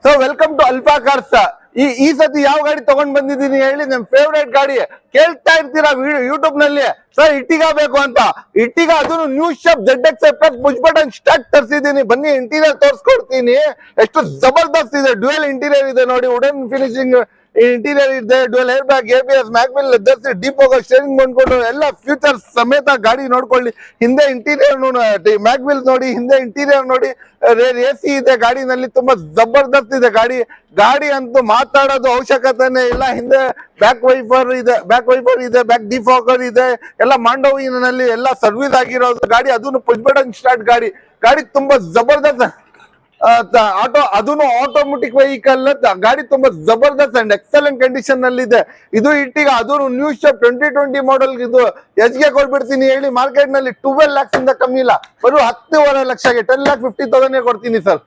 So welcome to Alpha Cars. ಈ ಸತಿ ಯಾವ ಗಾಡಿ ತಗೊಂಡ್ ಬಂದಿದ್ದೀನಿ ಹೇಳಿ, ನಿಮ್ ಫೇವ್ರೇಟ್ ಗಾಡಿ. ಕೇಳ್ತಾ ಇರ್ತೀರಾ ಯೂಟ್ಯೂಬ್ ನಲ್ಲಿ, ಸರ್ ಇಟ್ಟಿಗ ಬೇಕು ಅಂತ. ಇಟ್ಟಿಗ ಅದನ್ನು new shape ZX push button start ತರಿಸಿದೀನಿ. ಬನ್ನಿ ಇಂಟೀರಿಯರ್ ತೋರಿಸ್ಕೊಡ್ತೀನಿ. ಎಷ್ಟು ಜಬರ್ದಸ್ತ್ ಇದೆ. ಡ್ಯುಯಲ್ ಇಂಟೀರಿಯರ್ ಇದೆ ನೋಡಿ, ವುಡನ್ ಫಿನಿಶಿಂಗ್ ಇಂಟೀರಿಯರ್ ಇದೆ. Dual air bag, ABS, mag wheel, leathers, deep ಹೋಗೋ ಸ್ಟೇರಿಂಗ್ ಬಂದ್ಕೊಂಡು ಎಲ್ಲ ಫ್ಯೂಚರ್ಸ್ ಸಮೇತ ಗಾಡಿ ನೋಡ್ಕೊಳ್ಳಿ. ಹಿಂದೆ ಇಂಟೀರಿಯರ್ ಮ್ಯಾಗ್ವಿಲ್ ನೋಡಿ, ಹಿಂದೆ ಇಂಟೀರಿಯರ್ ನೋಡಿ, AC ಇದೆ ಗಾಡಿನಲ್ಲಿ. ತುಂಬಾ ಜಬರ್ದಸ್ತ್ ಇದೆ ಗಾಡಿ. ಗಾಡಿ ಅಂತೂ ಮಾತಾಡೋದು ಅವಶ್ಯಕತೆನೇ ಇಲ್ಲ. ಹಿಂದೆ ಬ್ಯಾಕ್ ವೈಫರ್ ಇದೆ, ಬ್ಯಾಕ್ ಡಿಫಾಕರ್ ಇದೆ. ಎಲ್ಲ ಮಾಂಡೋವಿನಲ್ಲಿ ಎಲ್ಲ ಸರ್ವಿಸ್ ಆಗಿರೋದು ಗಾಡಿ. ಅದನ್ನು ಪುಷ್ ಬಟನ್ ಸ್ಟಾರ್ಟ್ ಗಾಡಿ. ಗಾಡಿ ತುಂಬಾ ಜಬರ್ದಸ್ತ್ ಅದನ್ನು ಆಟೋಮೆಟಿಕ್ ವೆಹಿಕಲ್. ಗಾಡಿ ತುಂಬಾ ಜಬರ್ದಸ್ತ್ ಅಂಡ್ ಎಕ್ಸಲೆಂಟ್ ಕಂಡೀಷನ್ ನಲ್ಲಿ ಇದೆ. ಇದು ಇಟ್ಟಿಗ ಅದನ್ನು ನ್ಯೂ ಶೇಪ್ 2020 ಮಾಡೆಲ್. ಇದು ಎಷ್ಟ್ಗೆ ಕೊಡ್ಬಿಡ್ತೀನಿ ಹೇಳಿ, ಮಾರ್ಕೆಟ್ ನಲ್ಲಿ 12 lakhs ಇಂದ ಕಮ್ಮಿ ಇಲ್ಲ, ಬರೋ 10.5 ಲಕ್ಷಕ್ಕೆ 10,50,000 ಕೊಡ್ತೀನಿ ಸರ್.